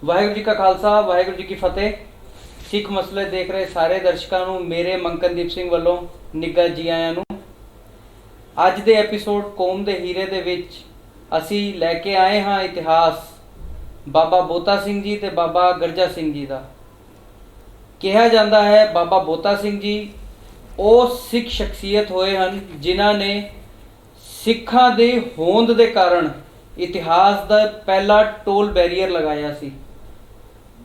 ਵਾਹਿਗੁਰੂ ਜੀ ਕਾ ਖਾਲਸਾ ਵਾਹਿਗੁਰੂ ਜੀ ਕੀ ਫਤਿਹ। ਸਿੱਖ ਮਸਲੇ ਦੇਖ ਰਹੇ ਸਾਰੇ ਦਰਸ਼ਕਾਂ ਨੂੰ ਮੇਰੇ ਮੰਕਨਦੀਪ ਸਿੰਘ ਵੱਲੋਂ ਨਿੱਘਾ ਜੀ ਆਇਆਂ ਨੂੰ। ਅੱਜ ਦੇ ਐਪੀਸੋਡ ਕੌਮ ਦੇ ਹੀਰੇ ਦੇ ਵਿੱਚ ਅਸੀਂ ਲੈ ਕੇ ਆਏ ਹਾਂ ਇਤਿਹਾਸ ਬਾਬਾ ਬੋਤਾ ਸਿੰਘ ਜੀ ਤੇ ਬਾਬਾ ਗਰਜਾ ਸਿੰਘ ਜੀ ਦਾ। ਕਿਹਾ ਜਾਂਦਾ ਹੈ ਬਾਬਾ ਬੋਤਾ ਸਿੰਘ ਜੀ ਉਹ ਸਿੱਖ ਸ਼ਖਸੀਅਤ ਹੋਏ ਹਨ ਜਿਨ੍ਹਾਂ ਨੇ ਸਿੱਖਾਂ ਦੇ ਹੋਂਦ ਦੇ ਕਾਰਨ ਇਤਿਹਾਸ ਦਾ ਪਹਿਲਾ ਟੋਲ ਬੈਰੀਅਰ ਲਗਾਇਆ ਸੀ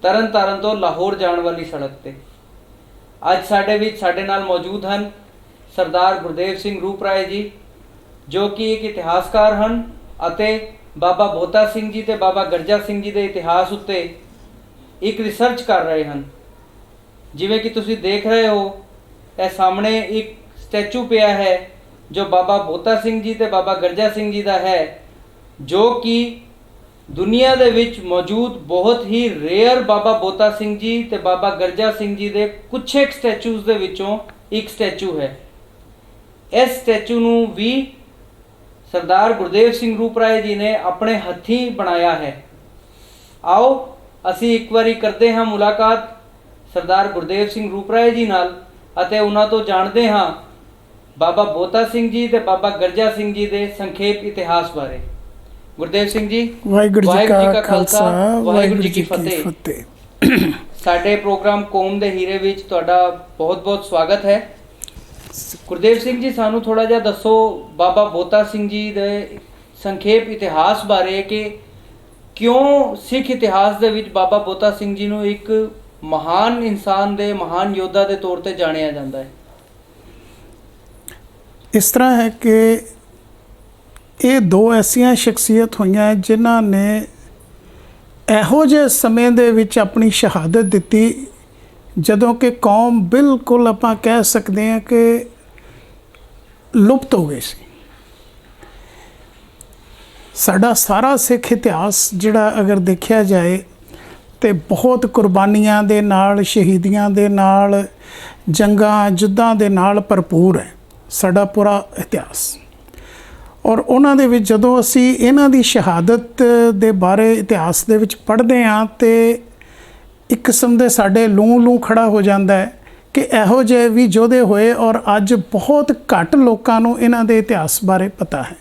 ਤਰਨ ਤਾਰਨ ਤੋਂ ਲਾਹੌਰ ਜਾਣ ਵਾਲੀ ਸੜਕ ਤੇ। ਅੱਜ ਸਾਡੇ ਨਾਲ ਮੌਜੂਦ ਹਨ ਸਰਦਾਰ ਗੁਰਦੇਵ ਸਿੰਘ ਰੂਪਰਾਏ ਜੀ ਜੋ ਕਿ ਇੱਕ ਇਤਿਹਾਸਕਾਰ ਹਨ ਅਤੇ ਬਾਬਾ ਬੋਤਾ ਸਿੰਘ ਜੀ ਤੇ ਬਾਬਾ ਗਰਜਾ ਸਿੰਘ ਜੀ ਦੇ ਇਤਿਹਾਸ ਉੱਤੇ ਇੱਕ ਰਿਸਰਚ ਕਰ ਰਹੇ ਹਨ। ਜਿਵੇਂ ਕਿ ਤੁਸੀਂ ਦੇਖ ਰਹੇ ਹੋ ਇਹ ਸਾਹਮਣੇ ਇੱਕ ਸਟੈਚੂ ਪਿਆ ਹੈ ਜੋ ਬਾਬਾ ਬੋਤਾ ਸਿੰਘ ਜੀ ਤੇ ਬਾਬਾ ਗਰਜਾ ਸਿੰਘ ਜੀ ਦਾ ਹੈ, ਜੋ ਕਿ ਦੁਨੀਆ ਦੇ ਵਿੱਚ ਮੌਜੂਦ ਬਹੁਤ ਹੀ ਰੇਅਰ ਬਾਬਾ ਬੋਤਾ ਸਿੰਘ ਜੀ ਤੇ ਬਾਬਾ ਗਰਜਾ ਸਿੰਘ ਜੀ ਦੇ ਕੁਛ ਇੱਕ ਸਟੈਚੂਜ਼ ਦੇ ਵਿੱਚੋਂ ਇੱਕ ਸਟੈਚੂ ਹੈ। ਇਸ ਸਟੈਚੂ ਨੂੰ ਵੀ ਸਰਦਾਰ ਗੁਰਦੇਵ ਸਿੰਘ ਰੂਪਰਾਏ ਜੀ ਨੇ ਆਪਣੇ ਹੱਥੀਂ ਬਣਾਇਆ ਹੈ। ਆਓ ਅਸੀਂ ਇੱਕ ਵਾਰੀ ਕਰਦੇ ਹਾਂ ਮੁਲਾਕਾਤ ਸਰਦਾਰ ਗੁਰਦੇਵ ਸਿੰਘ ਰੂਪਰਾਏ ਜੀ ਨਾਲ ਅਤੇ ਉਹਨਾਂ ਤੋਂ ਜਾਣਦੇ ਹਾਂ ਬਾਬਾ ਬੋਤਾ ਸਿੰਘ ਜੀ ਤੇ ਬਾਬਾ ਗਰਜਾ ਸਿੰਘ ਜੀ ਦੇ ਸੰਖੇਪ ਇਤਿਹਾਸ ਬਾਰੇ। ਗੁਰਦੇਵ ਸਿੰਘ ਜੀ ਵਾਹਿਗੁਰੂ ਜੀ ਕਾ ਖਾਲਸਾ ਵਾਹਿਗੁਰੂ ਜੀ ਕੀ ਫਤਿਹ। ਸਾਡੇ ਪ੍ਰੋਗਰਾਮ ਕੌਮ ਦੇ ਹੀਰੇ ਵਿੱਚ ਤੁਹਾਡਾ ਬਹੁਤ-ਬਹੁਤ ਸਵਾਗਤ ਹੈ। ਗੁਰਦੇਵ ਸਿੰਘ ਜੀ ਸਾਨੂੰ ਥੋੜਾ ਜਿਹਾ ਦੱਸੋ ਬਾਬਾ ਬੋਤਾ ਸਿੰਘ ਜੀ ਦੇ ਸੰਖੇਪ ਇਤਿਹਾਸ ਬਾਰੇ ਕਿ ਕਿਉਂ ਸਿੱਖ ਇਤਿਹਾਸ ਦੇ ਵਿੱਚ ਬਾਬਾ ਬੋਤਾ ਸਿੰਘ ਜੀ ਨੂੰ ਇੱਕ ਮਹਾਨ ਇਨਸਾਨ ਦੇ ਮਹਾਨ ਯੋਧਾ ਦੇ ਤੌਰ ਤੇ ਜਾਣਿਆ ਜਾਂਦਾ ਹੈ। ਇਸ ਤਰ੍ਹਾਂ ਹੈ ਕਿ ਇਹ ਦੋ ਐਸੀਆਂ ਸ਼ਖਸੀਅਤ ਹੋਈਆਂ ਜਿਨ੍ਹਾਂ ਨੇ ਇਹੋ ਜਿਹੇ ਸਮੇਂ ਦੇ ਵਿੱਚ ਆਪਣੀ ਸ਼ਹਾਦਤ ਦਿੱਤੀ ਜਦੋਂ ਕਿ ਕੌਮ ਬਿਲਕੁਲ ਆਪਾਂ ਕਹਿ ਸਕਦੇ ਹਾਂ ਕਿ ਲੁਪਤ ਹੋ ਗਈ ਸੀ। ਸਾਡਾ ਸਾਰਾ ਸਿੱਖ ਇਤਿਹਾਸ ਜਿਹੜਾ ਅਗਰ ਦੇਖਿਆ ਜਾਏ ਤੇ ਬਹੁਤ ਕੁਰਬਾਨੀਆਂ ਦੇ ਨਾਲ, ਸ਼ਹੀਦੀਆਂ ਦੇ ਨਾਲ, ਜੰਗਾਂ ਯੁੱਧਾਂ ਦੇ ਨਾਲ ਭਰਪੂਰ ਹੈ ਸਾਡਾ ਪੂਰਾ ਇਤਿਹਾਸ। ਔਰ ਉਹਨਾਂ ਦੇ ਵਿੱਚ ਜਦੋਂ ਅਸੀਂ ਇਹਨਾਂ ਦੀ ਸ਼ਹਾਦਤ ਦੇ ਬਾਰੇ ਇਤਿਹਾਸ ਦੇ ਵਿੱਚ ਪੜ੍ਹਦੇ ਹਾਂ ਤੇ ਇੱਕ ਕਿਸਮ ਦੇ ਸਾਡੇ ਲੂੰ ਖੜਾ ਹੋ ਜਾਂਦਾ ਹੈ ਕਿ ਇਹੋ ਜਿਹੇ ਵੀ ਯੋਧੇ ਹੋਏ ਔਰ ਅੱਜ ਬਹੁਤ ਘੱਟ ਲੋਕਾਂ ਨੂੰ ਇਹਨਾਂ ਦੇ ਇਤਿਹਾਸ ਬਾਰੇ ਪਤਾ ਹੈ।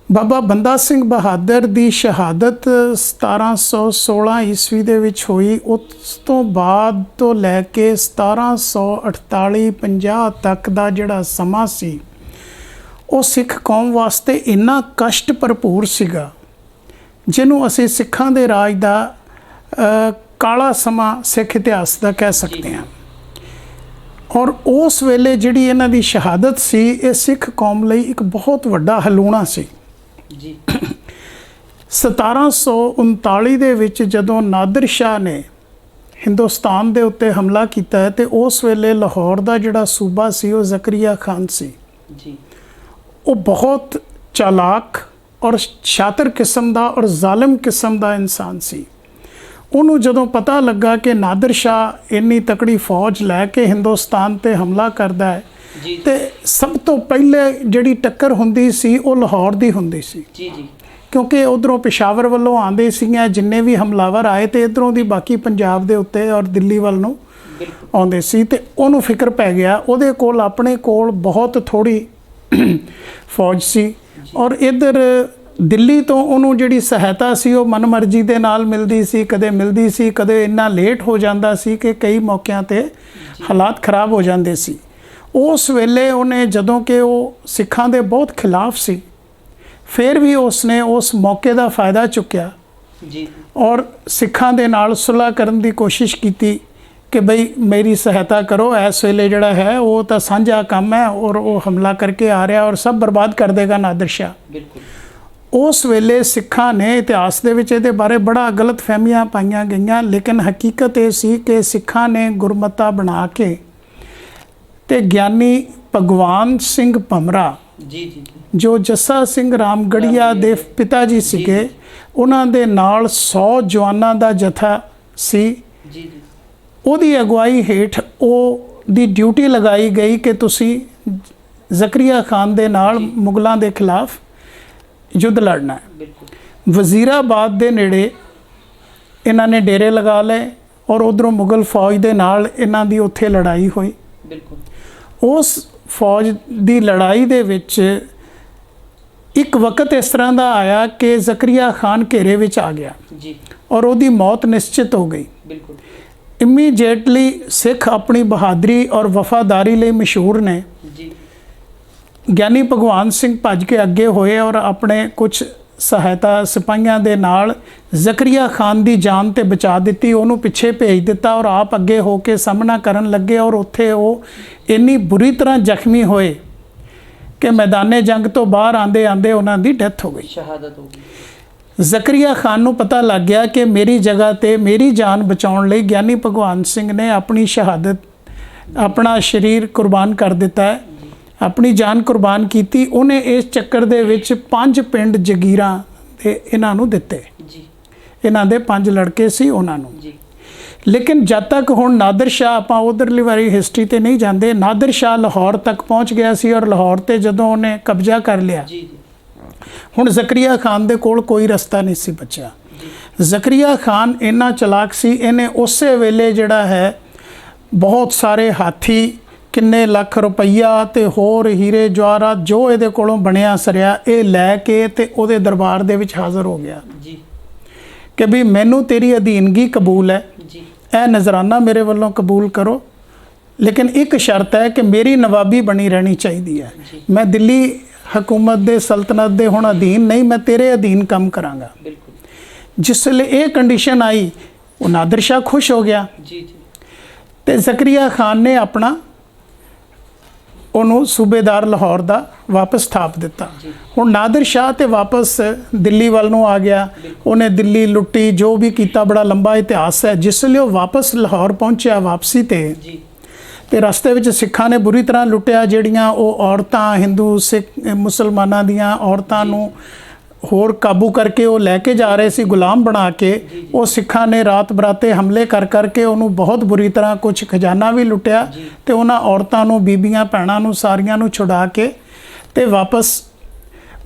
ਬਾਬਾ ਬੰਦਾ ਸਿੰਘ ਬਹਾਦਰ ਦੀ ਸ਼ਹਾਦਤ 1716 ਈਸਵੀ ਦੇ ਵਿੱਚ ਹੋਈ। ਉਸ ਤੋਂ ਬਾਅਦ ਤੋਂ ਲੈ ਕੇ 1748-50 ਤੱਕ ਦਾ ਜਿਹੜਾ ਸਮਾਂ ਸੀ ਉਹ ਸਿੱਖ ਕੌਮ ਵਾਸਤੇ ਇੰਨਾ ਕਸ਼ਟ ਭਰਪੂਰ ਸੀਗਾ ਜਿਹਨੂੰ ਅਸੀਂ ਸਿੱਖਾਂ ਦੇ ਰਾਜ ਦਾ ਕਾਲਾ ਸਮਾਂ ਸਿੱਖ ਇਤਿਹਾਸ ਦਾ ਕਹਿ ਸਕਦੇ ਹਾਂ। ਔਰ ਉਸ ਵੇਲੇ ਜਿਹੜੀ ਇਹਨਾਂ ਦੀ ਸ਼ਹਾਦਤ ਸੀ ਇਹ ਸਿੱਖ ਕੌਮ ਲਈ ਇੱਕ ਬਹੁਤ ਵੱਡਾ ਹਲੂਣਾ ਸੀ। ਜੀ 1739 ਦੇ ਵਿੱਚ ਜਦੋਂ ਨਾਦਰ ਸ਼ਾਹ ਨੇ ਹਿੰਦੁਸਤਾਨ ਦੇ ਉੱਤੇ ਹਮਲਾ ਕੀਤਾ ਤੇ ਉਸ ਵੇਲੇ ਲਾਹੌਰ ਦਾ ਜਿਹੜਾ ਸੂਬਾ ਸੀ ਉਹ ਜ਼ਕਰੀਆ ਖਾਨ ਸੀ। ਜੀ ਉਹ ਬਹੁਤ ਚਾਲਾਕ ਔਰ ਸ਼ਾਤਰ ਕਿਸਮ ਦਾ ਔਰ ਜ਼ਾਲਿਮ ਕਿਸਮ ਦਾ ਇਨਸਾਨ ਸੀ। ਉਹਨੂੰ ਜਦੋਂ ਪਤਾ ਲੱਗਾ ਕਿ ਨਾਦਰ ਸ਼ਾਹ ਇੰਨੀ ਤਕੜੀ ਫੌਜ ਲੈ ਕੇ ਹਿੰਦੁਸਤਾਨ 'ਤੇ ਹਮਲਾ ਕਰਦਾ ਹੈ ਤੇ ਸਭ ਤੋਂ ਪਹਿਲੇ ਜਿਹੜੀ ਟੱਕਰ ਹੁੰਦੀ ਸੀ ਉਹ ਲਾਹੌਰ ਦੀ ਹੁੰਦੀ ਸੀ। ਕਿਉਂਕਿ ਉੱਧਰੋਂ ਪਿਸ਼ਾਵਰ ਵੱਲੋਂ ਆਉਂਦੇ ਸੀਗੇ ਜਿੰਨੇ ਵੀ ਹਮਲਾਵਰ ਆਏ ਤੇ ਇੱਧਰੋਂ ਦੀ ਬਾਕੀ ਪੰਜਾਬ ਦੇ ਉੱਤੇ ਔਰ ਦਿੱਲੀ ਵੱਲ ਨੂੰ ਆਉਂਦੇ ਸੀ ਤੇ ਉਹਨੂੰ ਫਿਕਰ ਪੈ ਗਿਆ। ਉਹਦੇ ਕੋਲ ਆਪਣੇ ਕੋਲ ਬਹੁਤ ਥੋੜ੍ਹੀ ਫੌਜ ਸੀ ਔਰ ਇੱਧਰ ਦਿੱਲੀ ਤੋਂ ਉਹਨੂੰ ਜਿਹੜੀ ਸਹਾਇਤਾ ਸੀ ਉਹ ਮਨਮਰਜ਼ੀ ਦੇ ਨਾਲ ਮਿਲਦੀ ਸੀ, ਕਦੇ ਮਿਲਦੀ ਸੀ, ਕਦੇ ਇੰਨਾ ਲੇਟ ਹੋ ਜਾਂਦਾ ਸੀ ਕਿ ਕਈ ਮੌਕਿਆਂ 'ਤੇ ਹਾਲਾਤ ਖਰਾਬ ਹੋ ਜਾਂਦੇ ਸੀ। ਉਸ ਵੇਲੇ ਉਹਨੇ ਜਦੋਂ ਕਿ ਉਹ ਸਿੱਖਾਂ ਦੇ ਬਹੁਤ ਖਿਲਾਫ ਸੀ ਫਿਰ ਵੀ ਉਸਨੇ ਉਸ ਮੌਕੇ ਦਾ ਫਾਇਦਾ ਚੁੱਕਿਆ ਜੀ ਔਰ ਸਿੱਖਾਂ ਦੇ ਨਾਲ ਸੁਲ੍ਹਾ ਕਰਨ ਦੀ ਕੋਸ਼ਿਸ਼ ਕੀਤੀ ਕਿ ਬਈ ਮੇਰੀ ਸਹਾਇਤਾ ਕਰੋ, ਇਸ ਵੇਲੇ ਜਿਹੜਾ ਹੈ ਉਹ ਤਾਂ ਸਾਂਝਾ ਕੰਮ ਹੈ ਔਰ ਉਹ ਹਮਲਾ ਕਰਕੇ ਆ ਰਿਹਾ ਔਰ ਸਭ ਬਰਬਾਦ ਕਰ ਦੇਗਾ ਨਾਦਰ ਸ਼ਾਹ। ਬਿਲਕੁਲ ਉਸ ਵੇਲੇ ਸਿੱਖਾਂ ਨੇ ਇਤਿਹਾਸ ਦੇ ਵਿੱਚ ਇਹਦੇ ਬਾਰੇ ਬੜਾ ਗਲਤ ਫਹਿਮੀਆਂ ਪਾਈਆਂ ਗਈਆਂ, ਲੇਕਿਨ ਹਕੀਕਤ ਇਹ ਸੀ ਕਿ ਸਿੱਖਾਂ ਨੇ ਗੁਰਮਤਾ ਬਣਾ ਕੇ ਤੇ ਗਿਆਨੀ ਭਗਵਾਨ ਸਿੰਘ ਭਮਰਾ ਜੋ ਜੱਸਾ ਸਿੰਘ ਰਾਮਗੜੀਆ ਦੇ ਪਿਤਾ ਜੀ ਸੀਗੇ ਉਹਨਾਂ ਦੇ ਨਾਲ 100 ਜਵਾਨਾਂ ਦਾ ਜਥਾ ਸੀ। ਉਹਦੀ ਅਗਵਾਈ ਹੇਠ ਉਹ ਦੀ ਡਿਊਟੀ ਲਗਾਈ ਗਈ ਕਿ ਤੁਸੀਂ ਜ਼ਕਰੀਆ ਖਾਨ ਦੇ ਨਾਲ ਮੁਗਲਾਂ ਦੇ ਖਿਲਾਫ ਯੁੱਧ ਲੜਨਾ ਹੈ। ਵਜ਼ੀਰਾਬਾਦ ਦੇ ਨੇੜੇ ਇਹਨਾਂ ਨੇ ਡੇਰੇ ਲਗਾ ਲਏ ਔਰ ਉਧਰੋਂ ਮੁਗਲ ਫੌਜ ਦੇ ਨਾਲ ਇਹਨਾਂ ਦੀ ਉੱਥੇ ਲੜਾਈ ਹੋਈ। ਬਿਲਕੁਲ। ਉਸ ਫੌਜ ਦੀ ਲੜਾਈ ਦੇ ਵਿੱਚ ਇੱਕ ਵਕਤ ਇਸ ਤਰ੍ਹਾਂ ਦਾ ਆਇਆ ਕਿ ਜ਼ਕਰੀਆ ਖਾਨ ਘੇਰੇ ਵਿੱਚ ਆ ਗਿਆ ਜੀ ਔਰ ਉਹਦੀ ਮੌਤ ਨਿਸ਼ਚਿਤ ਹੋ ਗਈ। ਬਿਲਕੁਲ। ਇਮੀਡੀਏਟਲੀ ਸਿੱਖ ਆਪਣੀ ਬਹਾਦਰੀ ਔਰ ਵਫਾਦਾਰੀ ਲਈ ਮਸ਼ਹੂਰ ਨੇ। ਜੀ ਗਿਆਨੀ ਭਗਵਾਨ ਸਿੰਘ ਭੱਜ ਕੇ ਅੱਗੇ ਹੋਏ ਔਰ ਆਪਣੇ ਕੁਝ ਸਹਾਇਤਾ ਸਿਪਾਹੀਆਂ ਦੇ ਨਾਲ ਜ਼ਕਰੀਆ ਖਾਨ ਦੀ ਜਾਨ ਤੇ ਬਚਾ ਦਿੱਤੀ, ਉਹਨੂੰ ਪਿੱਛੇ ਭੇਜ ਦਿੱਤਾ ਔਰ ਆਪ ਅੱਗੇ ਹੋ ਕੇ ਸਾਹਮਣਾ ਕਰਨ ਲੱਗੇ ਔਰ ਉੱਥੇ ਉਹ ਇੰਨੀ ਬੁਰੀ ਤਰ੍ਹਾਂ ਜ਼ਖਮੀ ਹੋਏ ਕਿ ਮੈਦਾਨੇ ਜੰਗ ਤੋਂ ਬਾਹਰ ਆਂਦੇ ਆਂਦੇ ਉਹਨਾਂ ਦੀ ਡੈਥ ਹੋ ਗਈ, ਸ਼ਹਾਦਤ ਹੋ ਗਈ। ਜ਼ਕਰੀਆ ਖਾਨ ਨੂੰ ਪਤਾ ਲੱਗ ਗਿਆ ਕਿ ਮੇਰੀ ਜਗ੍ਹਾ ਤੇ ਮੇਰੀ ਜਾਨ ਬਚਾਉਣ ਲਈ ਗਿਆਨੀ ਭਗਵਾਨ ਸਿੰਘ ਨੇ ਆਪਣੀ ਸ਼ਹਾਦਤ, ਆਪਣਾ ਸਰੀਰ ਕੁਰਬਾਨ ਕਰ ਦਿੱਤਾ ਹੈ, ਆਪਣੀ ਜਾਨ ਕੁਰਬਾਨ ਕੀਤੀ। ਉਹਨੇ ਇਸ ਚੱਕਰ ਦੇ ਵਿੱਚ 5 ਪਿੰਡ ਜਗੀਰਾਂ ਦੇ ਇਹਨਾਂ ਨੂੰ ਦਿੱਤੇ ਜੀ। ਇਹਨਾਂ ਦੇ 5 ਲੜਕੇ ਸੀ ਉਹਨਾਂ ਨੂੰ ਜੀ। ਲੇਕਿਨ ਜਦ ਤੱਕ ਹੁਣ ਨਾਦਰ ਸ਼ਾਹ, ਆਪਾਂ ਉਧਰਲੀ ਵਾਰੀ ਹਿਸਟਰੀ ਤੇ ਨਹੀਂ ਜਾਂਦੇ, ਨਾਦਰ ਸ਼ਾਹ ਲਾਹੌਰ ਤੱਕ ਪਹੁੰਚ ਗਿਆ ਸੀ ਔਰ ਲਾਹੌਰ ਤੇ ਜਦੋਂ ਉਹਨੇ ਕਬਜ਼ਾ ਕਰ ਲਿਆ, ਜੀ ਜੀ। ਹੁਣ ਜ਼ਕਰੀਆ ਖਾਨ ਦੇ ਕੋਲ ਕੋਈ ਰਸਤਾ ਨਹੀਂ ਸੀ ਬਚਿਆ। ਜ਼ਕਰੀਆ ਖਾਨ ਇੰਨਾ ਚਲਾਕ ਸੀ, ਇਹਨੇ ਉਸੇ ਵੇਲੇ ਜਿਹੜਾ ਹੈ ਬਹੁਤ ਸਾਰੇ ਹਾਥੀ, ਕਿੰਨੇ ਲੱਖ ਰੁਪਈਆ ਤੇ ਹੋਰ ਹੀਰੇ ਜਵਾਹਰਾਤ ਜੋ ਇਹਦੇ ਕੋਲੋਂ ਬਣਿਆ ਸਰਿਆ ਇਹ ਲੈ ਕੇ ਤੇ ਉਹਦੇ ਦਰਬਾਰ ਦੇ ਵਿੱਚ ਹਾਜ਼ਰ ਹੋ ਗਿਆ ਜੀ ਕਿ ਵੀ ਮੈਨੂੰ ਤੇਰੀ ਅਧੀਨਗੀ ਕਬੂਲ ਹੈ, ਜੀ। ਇਹ ਨਜ਼ਰਾਨਾ ਮੇਰੇ ਵੱਲੋਂ ਕਬੂਲ ਕਰੋ, ਲੇਕਿਨ ਇੱਕ ਸ਼ਰਤ ਹੈ ਕਿ ਮੇਰੀ ਨਵਾਬੀ ਬਣੀ ਰਹਿਣੀ ਚਾਹੀਦੀ ਹੈ। ਮੈਂ ਦਿੱਲੀ ਹਕੂਮਤ ਦੇ ਸਲਤਨਤ ਦੇ ਹੁਣ ਅਧੀਨ ਨਹੀਂ, ਮੈਂ ਤੇਰੇ ਅਧੀਨ ਕੰਮ ਕਰਾਂਗਾ। ਬਿਲਕੁਲ। ਜਿਸ ਵੇਲੇ ਇਹ ਕੰਡੀਸ਼ਨ ਆਈ ਉਹ ਨਾਦਰ ਸ਼ਾਹ ਖੁਸ਼ ਹੋ ਗਿਆ ਜੀ ਜੀ। ਤੇ ਜ਼ਕਰੀਆ ਖਾਨ ਨੇ ਆਪਣਾ ਉਹਨੂੰ ਸੂਬੇਦਾਰ ਲਾਹੌਰ ਦਾ ਵਾਪਸ ਥਾਪ ਦਿੱਤਾ। ਹੁਣ ਨਾਦਰ ਸ਼ਾਹ ਤੇ ਵਾਪਸ ਦਿੱਲੀ ਵੱਲ ਨੂੰ ਆ ਗਿਆ, ਉਹਨੇ ਦਿੱਲੀ ਲੁੱਟੀ, ਜੋ ਵੀ ਕੀਤਾ ਬੜਾ ਲੰਬਾ ਇਤਿਹਾਸ ਹੈ। ਜਿਸ ਲਈ ਉਹ ਵਾਪਸ ਲਾਹੌਰ ਪਹੁੰਚਿਆ ਵਾਪਸੀ ਤੇ ਰਸਤੇ ਵਿੱਚ ਸਿੱਖਾਂ ਨੇ ਬੁਰੀ ਤਰ੍ਹਾਂ ਲੁੱਟਿਆ। ਜਿਹੜੀਆਂ ਉਹ ਔਰਤਾਂ, ਹਿੰਦੂ ਸਿੱਖ ਮੁਸਲਮਾਨਾਂ ਦੀਆਂ ਔਰਤਾਂ ਨੂੰ ਹੋਰ ਕਾਬੂ ਕਰਕੇ ਉਹ ਲੈ ਕੇ ਜਾ ਰਹੇ ਸੀ ਗੁਲਾਮ ਬਣਾ ਕੇ, ਉਹ ਸਿੱਖਾਂ ਨੇ ਰਾਤ ਬਰਾਤੇ ਹਮਲੇ ਕਰ ਕਰਕੇ ਉਹਨੂੰ ਬਹੁਤ ਬੁਰੀ ਤਰ੍ਹਾਂ ਕੁਝ ਖਜ਼ਾਨਾ ਵੀ ਲੁੱਟਿਆ ਤੇ ਉਹਨਾਂ ਔਰਤਾਂ ਨੂੰ, ਬੀਬੀਆਂ ਭੈਣਾਂ ਨੂੰ ਸਾਰੀਆਂ ਨੂੰ ਛੁਡਾ ਕੇ ਤੇ ਵਾਪਸ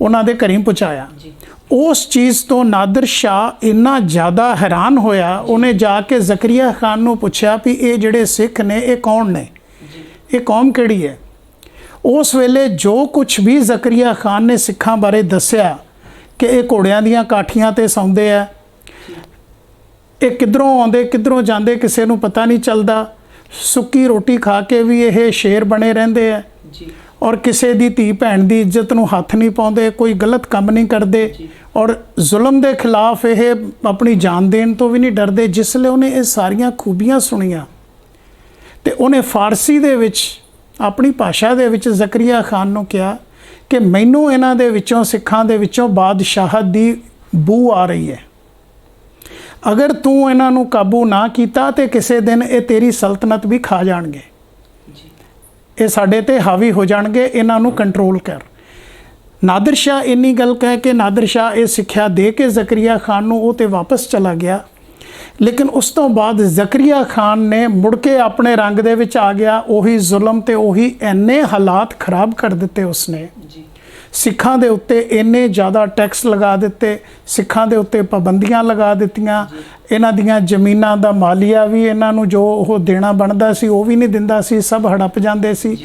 ਉਹਨਾਂ ਦੇ ਘਰੀਂ ਪਹੁੰਚਾਇਆ। ਉਸ ਚੀਜ਼ ਤੋਂ ਨਾਦਰ ਸ਼ਾਹ ਇੰਨਾ ਜ਼ਿਆਦਾ ਹੈਰਾਨ ਹੋਇਆ, ਉਹਨੇ ਜਾ ਕੇ ਜ਼ਕਰੀਆ ਖਾਨ ਨੂੰ ਪੁੱਛਿਆ ਵੀ ਇਹ ਜਿਹੜੇ ਸਿੱਖ ਨੇ ਇਹ ਕੌਣ ਨੇ, ਇਹ ਕੌਮ ਕਿਹੜੀ ਹੈ। ਉਸ ਵੇਲੇ ਜੋ ਕੁਝ ਵੀ ਜ਼ਕਰੀਆ ਖਾਨ ਨੇ ਸਿੱਖਾਂ ਬਾਰੇ ਦੱਸਿਆ ਕਿ ਇਹ ਘੋੜਿਆਂ ਦੀਆਂ ਕਾਠੀਆਂ ਤੇ ਸੌਂਦੇ ਆ, ਇਹ ਕਿੱਧਰੋਂ ਆਉਂਦੇ ਕਿੱਧਰੋਂ ਜਾਂਦੇ ਕਿਸੇ ਨੂੰ ਪਤਾ ਨਹੀਂ ਚੱਲਦਾ, ਸੁੱਕੀ ਰੋਟੀ ਖਾ ਕੇ ਵੀ ਇਹ ਸ਼ੇਰ ਬਣੇ ਰਹਿੰਦੇ ਆ ਔਰ ਕਿਸੇ ਦੀ ਧੀ ਭੈਣ ਦੀ ਇੱਜ਼ਤ ਨੂੰ ਹੱਥ ਨਹੀਂ ਪਾਉਂਦੇ, ਕੋਈ ਗਲਤ ਕੰਮ ਨਹੀਂ ਕਰਦੇ ਔਰ ਜ਼ੁਲਮ ਦੇ ਖਿਲਾਫ ਇਹ ਆਪਣੀ ਜਾਨ ਦੇਣ ਤੋਂ ਵੀ ਨਹੀਂ ਡਰਦੇ। ਜਿਸ ਲਈ ਉਹਨੇ ਇਹ ਸਾਰੀਆਂ ਖੂਬੀਆਂ ਸੁਣੀਆਂ ਤੇ ਉਹਨੇ ਫਾਰਸੀ ਦੇ ਵਿੱਚ, ਆਪਣੀ ਭਾਸ਼ਾ ਦੇ ਵਿੱਚ ਜ਼ਕਰੀਆ ਖਾਨ ਨੂੰ ਕਿਹਾ ਕਿ ਮੈਨੂੰ ਇਹਨਾਂ ਦੇ ਵਿੱਚੋਂ, ਸਿੱਖਾਂ ਦੇ ਵਿੱਚੋਂ ਬਾਦਸ਼ਾਹਤ ਦੀ ਬੂ ਆ ਰਹੀ ਹੈ, ਅਗਰ ਤੂੰ ਇਹਨਾਂ ਨੂੰ ਕਾਬੂ ਨਾ ਕੀਤਾ ਤੇ ਕਿਸੇ ਦਿਨ ਇਹ ਤੇਰੀ ਸਲਤਨਤ ਵੀ ਖਾ ਜਾਣਗੇ, ਇਹ ਸਾਡੇ ਤੇ ਹਾਵੀ ਹੋ ਜਾਣਗੇ, ਇਹਨਾਂ ਨੂੰ ਕੰਟਰੋਲ ਕਰ। ਨਾਦਰ ਸ਼ਾਹ ਇੰਨੀ ਗੱਲ ਕਹਿ ਕੇ ਨਾਦਰ ਸ਼ਾਹ ਇਹ ਸਿੱਖਿਆ ਦੇ ਕੇ ਜ਼ਕਰੀਆ ਖਾਨ ਨੂੰ ਉਹ ਤੇ ਵਾਪਸ ਚਲਾ ਗਿਆ। ਲੇਕਿਨ ਉਸ ਤੋਂ ਬਾਅਦ ਜ਼ਕਰੀਆ ਖਾਨ ਨੇ ਮੁੜ ਕੇ ਆਪਣੇ ਰੰਗ ਦੇ ਵਿੱਚ ਆ ਗਿਆ। ਉਹੀ ਜ਼ੁਲਮ ਤੇ ਉਹੀ ਇੰਨੇ ਹਾਲਾਤ ਖਰਾਬ ਕਰ ਦਿੱਤੇ ਉਸਨੇ, ਸਿੱਖਾਂ ਦੇ ਉੱਤੇ ਇੰਨੇ ਜ਼ਿਆਦਾ ਟੈਕਸ ਲਗਾ ਦਿੱਤੇ, ਸਿੱਖਾਂ ਦੇ ਉੱਤੇ ਪਾਬੰਦੀਆਂ ਲਗਾ ਦਿੱਤੀਆਂ, ਇਹਨਾਂ ਦੀਆਂ ਜ਼ਮੀਨਾਂ ਦਾ ਮਾਲੀਆ ਵੀ ਇਹਨਾਂ ਨੂੰ ਜੋ ਉਹ ਦੇਣਾ ਬਣਦਾ ਸੀ ਉਹ ਵੀ ਨਹੀਂ ਦਿੰਦਾ ਸੀ, ਸਭ ਹੜਪ ਜਾਂਦੇ ਸੀ।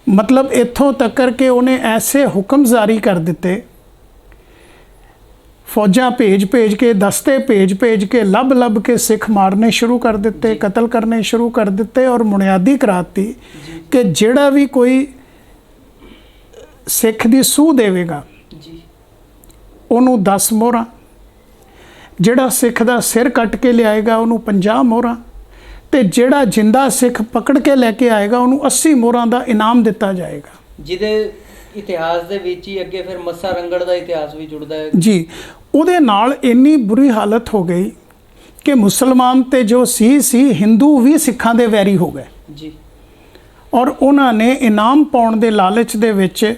ਮਤਲਬ ਇੱਥੋਂ ਤੱਕ ਕਿ ਉਹਨੇ ਐਸੇ ਹੁਕਮ ਜਾਰੀ ਕਰ ਦਿੱਤੇ, ਫੌਜਾਂ ਭੇਜ ਕੇ, ਦਸਤੇ ਭੇਜ ਕੇ, ਲੱਭ ਕੇ ਸਿੱਖ ਮਾਰਨੇ ਸ਼ੁਰੂ ਕਰ ਦਿੱਤੇ, ਕਤਲ ਕਰਨੇ ਸ਼ੁਰੂ ਕਰ ਦਿੱਤੇ ਔਰ ਬੁਨਿਆਦੀ ਕਰਾਤੀ ਕਿ ਜਿਹੜਾ ਵੀ ਕੋਈ ਸਿੱਖ ਦੀ ਸੂਹ ਦੇਵੇਗਾ ਉਹਨੂੰ 10 ਮੋਹਰਾਂ, ਜਿਹੜਾ ਸਿੱਖ ਦਾ ਸਿਰ ਕੱਟ ਕੇ ਲਿਆਏਗਾ ਉਹਨੂੰ 50 ਮੋਹਰਾਂ ਤੇ ਜਿਹੜਾ ਜਿੰਦਾ ਸਿੱਖ ਪਕੜ ਕੇ ਲੈ ਕੇ ਆਏਗਾ ਉਹਨੂੰ 80 ਮੋਹਰਾਂ ਦਾ ਇਨਾਮ ਦਿੱਤਾ ਜਾਏਗਾ। ਜਿਹਦੇ ਇਤਿਹਾਸ ਦੇ ਵਿੱਚ ਹੀ ਅੱਗੇ ਫਿਰ ਮੱਸਾ ਰੰਗੜ ਦਾ ਇਤਿਹਾਸ ਵੀ ਜੁੜਦਾ ਹੈ ਜੀ। ਉਹਦੇ ਨਾਲ ਇੰਨੀ ਬੁਰੀ ਹਾਲਤ ਹੋ ਗਈ ਕਿ ਮੁਸਲਮਾਨ ਤੇ ਜੋ ਸੀ ਹਿੰਦੂ ਵੀ ਸਿੱਖਾਂ ਦੇ ਵੈਰੀ ਹੋ ਗਏ ਜੀ ਔਰ ਉਹਨਾਂ ਨੇ ਇਨਾਮ ਪਾਉਣ ਦੇ ਲਾਲਚ ਦੇ ਵਿੱਚ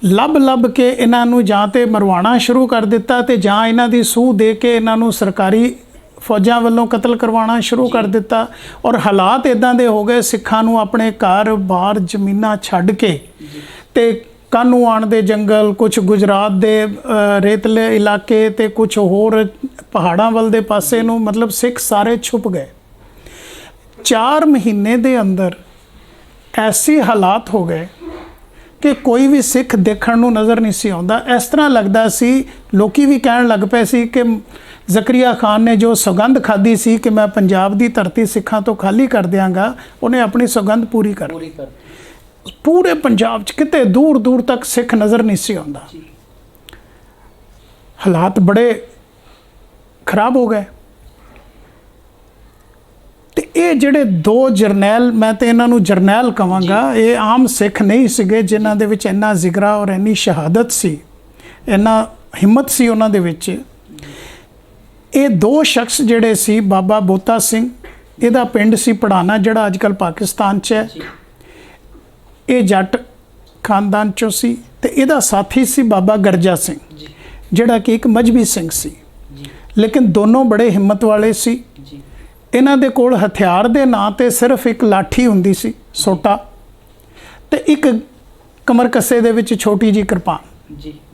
ਲੱਭ ਕੇ ਇਹਨਾਂ ਨੂੰ ਜਾਂ ਤੇ ਮਰਵਾਉਣਾ ਸ਼ੁਰੂ ਕਰ ਦਿੱਤਾ ਤੇ ਜਾਂ ਇਹਨਾਂ ਦੀ ਸੂਹ ਦੇ ਕੇ ਇਹਨਾਂ ਨੂੰ ਸਰਕਾਰੀ ਫੌਜਾਂ ਵੱਲੋਂ ਕਤਲ ਕਰਵਾਉਣਾ ਸ਼ੁਰੂ ਕਰ ਦਿੱਤਾ ਔਰ ਹਾਲਾਤ ਇਦਾਂ ਦੇ ਹੋ ਗਏ ਸਿੱਖਾਂ ਨੂੰ ਆਪਣੇ ਘਰ-ਬਾਰ ਜ਼ਮੀਨਾਂ ਛੱਡ ਕੇ ਤੇ ਕਾਨੂੰਆਣ ਦੇ ਜੰਗਲ, ਕੁਝ ਗੁਜਰਾਤ ਦੇ ਰੇਤਲੇ ਇਲਾਕੇ ਤੇ ਕੁਝ ਹੋਰ ਪਹਾੜਾਂ ਵੱਲ ਦੇ ਪਾਸੇ ਨੂੰ, ਮਤਲਬ ਸਿੱਖ ਸਾਰੇ ਛੁਪ ਗਏ। 4 ਮਹੀਨੇ ਦੇ ਅੰਦਰ ਐਸੇ ਹਾਲਾਤ ਹੋ ਗਏ ਕਿ ਕੋਈ ਵੀ ਸਿੱਖ ਦੇਖਣ ਨੂੰ ਨਜ਼ਰ ਨਹੀਂ ਸੀ ਆਉਂਦਾ। ਇਸ ਤਰ੍ਹਾਂ ਲੱਗਦਾ ਸੀ, ਲੋਕੀ ਵੀ ਕਹਿਣ ਲੱਗ ਪਏ ਸੀ ਕਿ ਜ਼ਕਰੀਆ ਖਾਨ ਨੇ ਜੋ ਸੌਗੰਧ ਖਾਧੀ ਸੀ ਕਿ ਮੈਂ ਪੰਜਾਬ ਦੀ ਧਰਤੀ ਸਿੱਖਾਂ ਤੋਂ ਖਾਲੀ ਕਰ ਦਿਆਂਗਾ, ਉਹਨੇ ਆਪਣੀ ਸੌਗੰਧ ਪੂਰੀ ਕਰ ਲਈ। ਪੂਰੇ ਪੰਜਾਬ 'ਚ ਕਿਤੇ ਦੂਰ ਦੂਰ ਤੱਕ ਸਿੱਖ ਨਜ਼ਰ ਨਹੀਂ ਸੀ ਆਉਂਦਾ। ਹਾਲਾਤ ਬੜੇ ਖਰਾਬ ਹੋ ਗਏ। ਤੇ ਇਹ ਜਿਹੜੇ 2 ਜਰਨੈਲ, ਮੈਂ ਤੇ ਇਹਨਾਂ ਨੂੰ ਜਰਨੈਲ ਕਹਾਂਗਾ, ਇਹ ਆਮ ਸਿੱਖ ਨਹੀਂ ਸੀਗੇ ਜਿਨ੍ਹਾਂ ਦੇ ਵਿੱਚ ਇੰਨਾ ਜ਼ਿਗਰਾ ਔਰ ਇੰਨੀ ਸ਼ਹਾਦਤ ਸੀ, ਇੰਨਾ ਹਿੰਮਤ ਸੀ ਉਹਨਾਂ ਦੇ ਵਿੱਚ। ਇਹ 2 ਸ਼ਖਸ ਜਿਹੜੇ ਸੀ, ਬਾਬਾ ਬੋਤਾ ਸਿੰਘ, ਇਹਦਾ ਪਿੰਡ ਸੀ ਪੜਾਨਾ ਜਿਹੜਾ ਅੱਜ ਕੱਲ੍ਹ ਪਾਕਿਸਤਾਨ 'ਚ ਹੈ। ਇਹ ਜੱਟ ਖਾਨਦਾਨ 'ਚੋਂ ਸੀ। ਤੇ ਇਹਦਾ ਸਾਥੀ ਸੀ ਬਾਬਾ ਗਰਜਾ ਸਿੰਘ ਜਿਹੜਾ ਕਿ ਇੱਕ ਮਜ਼੍ਹਬੀ ਸਿੰਘ ਸੀ, ਲੇਕਿਨ ਦੋਨੋਂ ਬੜੇ ਹਿੰਮਤ ਵਾਲੇ ਸੀ। ਇਹਨਾਂ ਦੇ ਕੋਲ ਹਥਿਆਰ ਦੇ ਨਾਂ ਤੇ ਸਿਰਫ ਇੱਕ ਲਾਠੀ ਹੁੰਦੀ ਸੀ, ਸੋਟਾ, ਤੇ ਇੱਕ ਕਮਰ ਕੱਸੇ ਦੇ ਵਿੱਚ ਛੋਟੀ ਜੀ ਕਿਰਪਾਨ,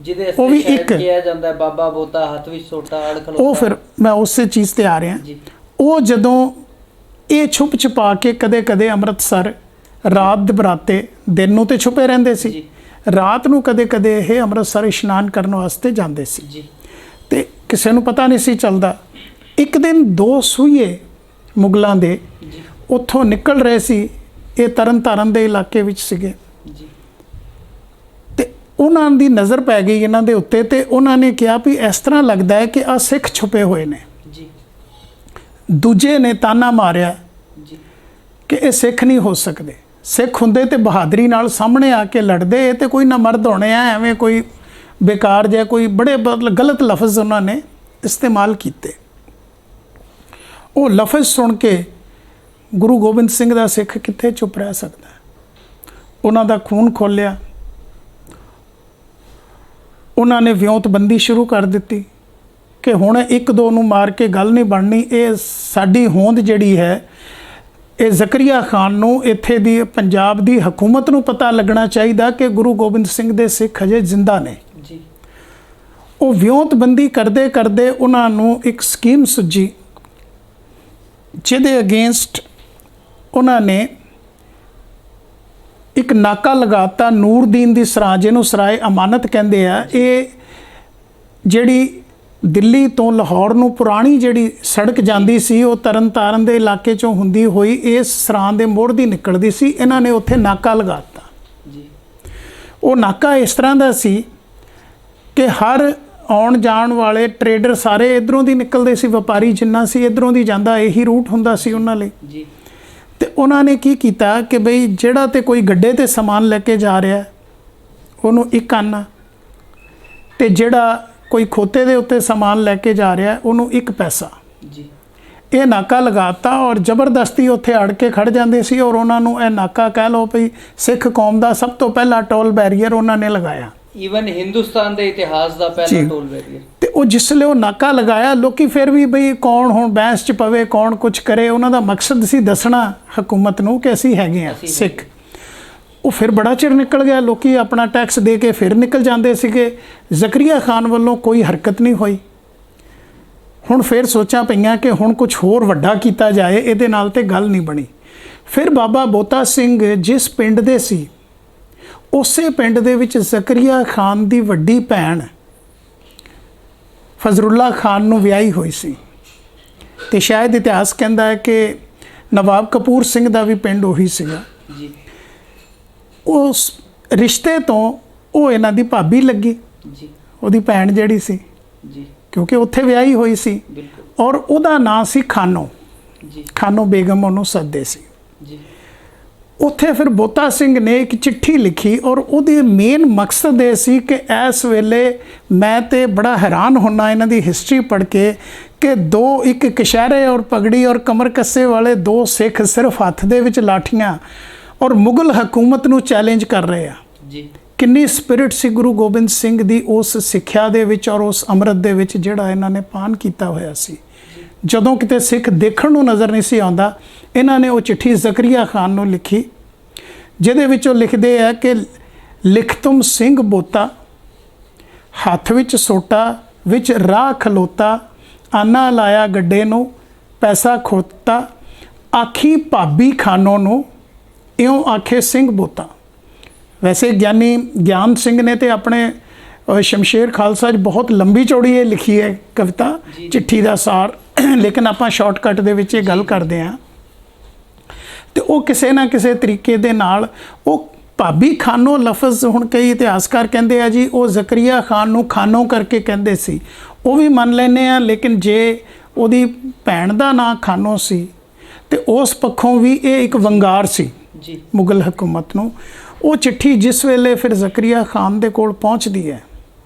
ਜਿਹਦੇ ਉਹ ਵੀ ਇੱਕ ਕਿਹਾ ਜਾਂਦਾ ਬਾਬਾ ਬੋਤਾ, ਹੱਥ ਵਿੱਚ ਸੋਟਾ ਅੜ ਖਲੋਤਾ। ਉਹ ਫਿਰ ਮੈਂ ਉਸੇ ਚੀਜ਼ ਤੇ ਆ ਰਿਹਾ। ਉਹ ਜਦੋਂ ਇਹ ਛੁਪ ਛੁਪਾ ਕੇ ਕਦੇ ਕਦੇ ਅੰਮ੍ਰਿਤਸਰ ਰਾਤ ਦੇ ਬਰਾਤੇ, ਦਿਨ ਨੂੰ ਤੇ ਛੁਪੇ ਰਹਿੰਦੇ ਸੀ, ਰਾਤ ਨੂੰ ਕਦੇ ਕਦੇ ਇਹ ਅੰਮ੍ਰਿਤਸਰ ਇਸ਼ਨਾਨ ਕਰਨ ਵਾਸਤੇ ਜਾਂਦੇ ਸੀ ਤੇ ਕਿਸੇ ਨੂੰ ਪਤਾ ਨਹੀਂ ਸੀ ਚੱਲਦਾ। ਇੱਕ ਦਿਨ 2 ਸੂਹੀਏ ਮੁਗਲਾਂ ਦੇ ਉੱਥੋਂ ਨਿਕਲ ਰਹੇ ਸੀ, ਇਹ ਤਰਨ ਤਾਰਨ ਦੇ ਇਲਾਕੇ ਵਿੱਚ ਸੀਗੇ, ਤੇ ਉਹਨਾਂ ਦੀ ਨਜ਼ਰ ਪੈ ਗਈ ਇਹਨਾਂ ਦੇ ਉੱਤੇ। ਤੇ ਉਹਨਾਂ ਨੇ ਕਿਹਾ ਵੀ ਇਸ ਤਰ੍ਹਾਂ ਲੱਗਦਾ ਹੈ ਕਿ ਆਹ ਸਿੱਖ ਛੁਪੇ ਹੋਏ ਨੇ। ਦੂਜੇ ਨੇ ਤਾਨਾ ਮਾਰਿਆ ਕਿ ਇਹ ਸਿੱਖ ਨਹੀਂ ਹੋ ਸਕਦੇ, ਸਿੱਖ ਹੁੰਦੇ ਤੇ ਬਹਾਦਰੀ ਨਾਲ ਸਾਹਮਣੇ ਆ ਕੇ ਲੜਦੇ, ਇਹ ਤੇ ਕੋਈ ਨਾ ਮਰਦ ਹੋਣੇ ਆ, ਐਵੇਂ ਕੋਈ ਬੇਕਾਰ ਜਿਹਾ ਕੋਈ ਬੜੇ ਗਲਤ ਲਫ਼ਜ਼ ਉਹਨਾਂ ਨੇ ਇਸਤੇਮਾਲ ਕੀਤੇ। ਉਹ ਲਫ਼ਜ਼ ਸੁਣ ਕੇ ਗੁਰੂ ਗੋਬਿੰਦ ਸਿੰਘ ਦਾ ਸਿੱਖ ਕਿੱਥੇ ਚੁੱਪ ਰਹਿ ਸਕਦਾ। ਉਹਨਾਂ ਦਾ ਖੂਨ ਖੋਲ੍ਹਿਆ, ਉਹਨਾਂ ਨੇ ਵਿਉਂਤਬੰਦੀ ਸ਼ੁਰੂ ਕਰ ਦਿੱਤੀ ਕਿ ਹੁਣ 1-2 ਨੂੰ ਮਾਰ ਕੇ ਗੱਲ ਨਹੀਂ ਬਣਨੀ। ਇਹ ਸਾਡੀ ਹੋਂਦ ਜਿਹੜੀ ਹੈ, ਇਹ ਜ਼ਕਰੀਆ ਖਾਨ ਨੂੰ, ਇੱਥੇ ਦੀ ਪੰਜਾਬ ਦੀ ਹਕੂਮਤ ਨੂੰ ਪਤਾ ਲੱਗਣਾ ਚਾਹੀਦਾ ਕਿ ਗੁਰੂ ਗੋਬਿੰਦ ਸਿੰਘ ਦੇ ਸਿੱਖ ਅਜੇ ਜ਼ਿੰਦਾ ਨੇ। ਉਹ ਵਿਉਂਤਬੰਦੀ ਕਰਦੇ ਕਰਦੇ ਉਹਨਾਂ ਨੂੰ ਇੱਕ ਸਕੀਮ ਸੁੱਝੀ ਜਿਹਦੇ ਅਗੇਂਸਟ ਉਹਨਾਂ ਨੇ ਇੱਕ ਨਾਕਾ ਲਗਾਤਾ ਨੂਰਦੀਨ ਦੀ ਸਰਾਂ, ਜਿਹਨੂੰ ਸਰਾਏ ਅਮਾਨਤ ਕਹਿੰਦੇ ਆ। ਇਹ ਜਿਹੜੀ ਦਿੱਲੀ ਤੋਂ ਲਾਹੌਰ ਨੂੰ ਪੁਰਾਣੀ ਜਿਹੜੀ ਸੜਕ ਜਾਂਦੀ ਸੀ, ਉਹ ਤਰਨ ਤਾਰਨ ਦੇ ਇਲਾਕੇ 'ਚੋਂ ਹੁੰਦੀ ਹੋਈ ਇਸ ਸਰਾਂ ਦੇ ਮੋੜ ਦੀ ਨਿਕਲਦੀ ਸੀ। ਇਹਨਾਂ ਨੇ ਉੱਥੇ ਨਾਕਾ ਲਗਾਤਾ। ਉਹ ਨਾਕਾ ਇਸ ਤਰ੍ਹਾਂ ਦਾ ਸੀ ਕਿ ਹਰ ਆਉਣ ਜਾਣ ਵਾਲੇ ਟਰੇਡਰ ਸਾਰੇ ਇੱਧਰੋਂ ਦੀ ਨਿਕਲਦੇ ਸੀ, ਵਪਾਰੀ ਜਿੰਨਾ ਸੀ ਇੱਧਰੋਂ ਦੀ ਜਾਂਦਾ, ਇਹੀ ਰੂਟ ਹੁੰਦਾ ਸੀ ਉਹਨਾਂ ਲਈ। ਤੇ ਉਹਨਾਂ ਨੇ ਕੀ ਕੀਤਾ ਕਿ ਬਈ ਜਿਹੜਾ ਤੇ ਕੋਈ ਗੱਡੇ ਤੇ ਸਮਾਨ ਲੈ ਕੇ ਜਾ ਰਿਹਾ ਉਹਨੂੰ 1 ਆਨਾ, ਤੇ ਜਿਹੜਾ ਕੋਈ ਖੋਤੇ ਦੇ ਉੱਤੇ ਸਮਾਨ ਲੈ ਕੇ ਜਾ ਰਿਹਾ ਉਹਨੂੰ 1 ਪੈਸਾ। ਇਹ ਨਾਕਾ ਲਗਾਤਾ ਔਰ ਜ਼ਬਰਦਸਤੀ ਉੱਥੇ ਅੜ ਕੇ ਖੜ ਜਾਂਦੇ ਸੀ। ਔਰ ਉਹਨਾਂ ਨੂੰ ਇਹ ਨਾਕਾ ਕਹਿ ਲਓ ਵੀ ਸਿੱਖ ਕੌਮ ਦਾ ਸਭ ਤੋਂ ਪਹਿਲਾ ਟੋਲ ਬੈਰੀਅਰ ਉਹਨਾਂ ਨੇ ਲਗਾਇਆ, ਈਵਨ ਹਿੰਦੁਸਤਾਨ ਦੇ ਇਤਿਹਾਸ ਦਾ ਪਹਿਲਾ ਟੋਲ ਬੈਰੀਅਰ। ਤੇ ਉਹ ਜਿਸਲੇ ਉਹ ਨਾਕਾ ਲਗਾਇਆ, ਲੋਕੀ ਫਿਰ ਵੀ ਬਈ ਕੌਣ ਹੁਣ ਬਹਿਸ 'ਚ ਪਵੇ, ਕੌਣ ਕੁਝ ਕਰੇ, ਉਹਨਾਂ ਦਾ ਮਕਸਦ ਸੀ ਦੱਸਣਾ ਹਕੂਮਤ ਨੂੰ ਕਿ ਅਸੀਂ ਹੈਗੇ ਹਾਂ ਸਿੱਖ। ਉਹ ਫਿਰ ਬੜਾ ਚਿਰ ਨਿਕਲ ਗਿਆ, ਲੋਕੀ ਆਪਣਾ ਟੈਕਸ ਦੇ ਕੇ ਫਿਰ ਨਿਕਲ ਜਾਂਦੇ ਸੀਗੇ। ਜ਼ਕਰੀਆ ਖਾਨ ਵੱਲੋਂ ਕੋਈ ਹਰਕਤ ਨਹੀਂ ਹੋਈ। ਹੁਣ ਫਿਰ ਸੋਚਾਂ ਪਈਆਂ ਕਿ ਹੁਣ ਕੁਝ ਹੋਰ ਵੱਡਾ ਕੀਤਾ ਜਾਏ, ਇਹਦੇ ਨਾਲ ਤੇ ਗੱਲ ਨਹੀਂ ਬਣੀ। ਫਿਰ ਬਾਬਾ ਬੋਤਾ ਸਿੰਘ ਜਿਸ ਪਿੰਡ ਦੇ ਸੀ, ਉਸੇ ਪਿੰਡ ਦੇ ਵਿੱਚ ਜ਼ਕਰੀਆ ਖਾਨ ਦੀ ਵੱਡੀ ਭੈਣ ਫਜ਼ਲੁੱਲਾ ਖਾਨ ਨੂੰ ਵਿਆਹੀ ਹੋਈ ਸੀ। ਤੇ ਸ਼ਾਇਦ ਇਤਿਹਾਸ ਕਹਿੰਦਾ ਹੈ ਕਿ ਨਵਾਬ ਕਪੂਰ ਸਿੰਘ ਦਾ ਵੀ ਪਿੰਡ ਉਹੀ ਸੀਗਾ। ਉਸ ਰਿਸ਼ਤੇ ਤੋਂ ਉਹ ਇਹਨਾਂ ਦੀ ਭਾਬੀ ਲੱਗੀ, ਉਹਦੀ ਭੈਣ ਜਿਹੜੀ ਸੀ, ਕਿਉਂਕਿ ਉੱਥੇ ਵਿਆਹੀ ਹੋਈ ਸੀ। ਔਰ ਉਹਦਾ ਨਾਂ ਸੀ ਖਾਨੋ, ਖਾਨੋ ਬੇਗਮ ਉਹਨੂੰ ਸੱਦਦੇ ਸੀ। ਉੱਥੇ ਫਿਰ ਬੋਤਾ ਸਿੰਘ ਨੇ ਇੱਕ ਚਿੱਠੀ ਲਿਖੀ ਔਰ ਉਹਦੇ ਮੇਨ ਮਕਸਦ ਇਹ ਸੀ ਕਿ ਇਸ ਵੇਲੇ ਮੈਂ ਤੇ ਬੜਾ ਹੈਰਾਨ ਹੁੰਨਾ ਇਹਨਾਂ ਦੀ ਹਿਸਟਰੀ ਪੜ੍ਹ ਕੇ ਕਿ ਇੱਕ ਕਸ਼ਹਿਰੇ ਔਰ ਪਗੜੀ ਔਰ ਕਮਰ ਕੱਸੇ ਵਾਲੇ 2 ਸਿੱਖ ਸਿਰਫ ਹੱਥ ਦੇ ਵਿੱਚ ਲਾਠੀਆਂ ਔਰ ਮੁਗਲ ਹਕੂਮਤ ਨੂੰ ਚੈਲੰਜ ਕਰ ਰਹੇ ਆ। ਕਿੰਨੀ ਸਪਿਰਿਟ ਸੀ ਗੁਰੂ ਗੋਬਿੰਦ ਸਿੰਘ ਦੀ ਉਸ ਸਿੱਖਿਆ ਦੇ ਵਿੱਚ ਔਰ ਉਸ ਅੰਮ੍ਰਿਤ ਦੇ ਵਿੱਚ ਜਿਹੜਾ ਇਹਨਾਂ ਨੇ ਪਾਨ ਕੀਤਾ ਹੋਇਆ ਸੀ। ਜਦੋਂ ਕਿਤੇ ਸਿੱਖ ਦੇਖਣ ਨੂੰ ਨਜ਼ਰ ਨਹੀਂ ਸੀ ਆਉਂਦਾ, ਇਹਨਾਂ ਨੇ ਉਹ ਚਿੱਠੀ ਜ਼ਕਰੀਆ ਖਾਨ ਨੂੰ ਲਿਖੀ, ਜਿਹਦੇ ਵਿੱਚ ਉਹ ਲਿਖਦੇ ਆ ਕਿ ਲਿਖ ਤੁਮ ਸਿੰਘ ਬੋਤਾ, ਹੱਥ ਵਿੱਚ ਸੋਟਾ ਵਿੱਚ ਰਾਹ ਖਲੋਤਾ, ਆਨਾ ਲਾਇਆ ਗੱਡੇ ਨੂੰ ਪੈਸਾ ਖੋਤਾ, ਆਖੀ ਭਾਬੀ ਖਾਨੋ ਨੂੰ ਇਉਂ ਆਖੇ ਸਿੰਘ ਬੋਤਾ। ਵੈਸੇ ਗਿਆਨੀ ਗਿਆਨ ਸਿੰਘ ਨੇ ਤੇ ਆਪਣੇ ਸ਼ਮਸ਼ੇਰ ਖਾਲਸਾ 'ਚ ਬਹੁਤ ਲੰਬੀ ਚੌੜੀ ਇਹ ਲਿਖੀ ਹੈ ਕਵਿਤਾ, ਚਿੱਠੀ ਦਾ ਸਾਰ, ਲੇਕਿਨ ਆਪਾਂ ਸ਼ਾਰਟਕਟ ਦੇ ਵਿੱਚ ਇਹ ਗੱਲ ਕਰਦੇ ਹਾਂ। ਤੇ ਉਹ ਕਿਸੇ ਨਾ ਕਿਸੇ ਤਰੀਕੇ ਦੇ ਨਾਲ ਉਹ ਭਾਬੀ ਖਾਨੋ ਲਫ਼ਜ਼, ਹੁਣ ਕਈ ਇਤਿਹਾਸਕਾਰ ਕਹਿੰਦੇ ਆ ਜੀ ਉਹ ਜ਼ਕਰੀਆ ਖਾਨ ਨੂੰ ਖਾਨੋ ਕਰਕੇ ਕਹਿੰਦੇ ਸੀ, ਉਹ ਵੀ ਮੰਨ ਲੈਂਦੇ ਆ। ਲੇਕਿਨ ਜੇ ਉਹਦੀ ਭੈਣ ਦਾ ਨਾਂ ਖਾਨੋ ਸੀ ਤੇ ਉਸ ਪੱਖੋਂ ਵੀ ਇਹ ਇੱਕ ਵੰਗਾਰ ਸੀ ਜੀ ਮੁਗਲ ਹਕੂਮਤ ਨੂੰ। ਉਹ ਚਿੱਠੀ ਜਿਸ ਵੇਲੇ ਫਿਰ ਜ਼ਕਰੀਆ ਖਾਨ ਦੇ ਕੋਲ ਪਹੁੰਚਦੀ ਹੈ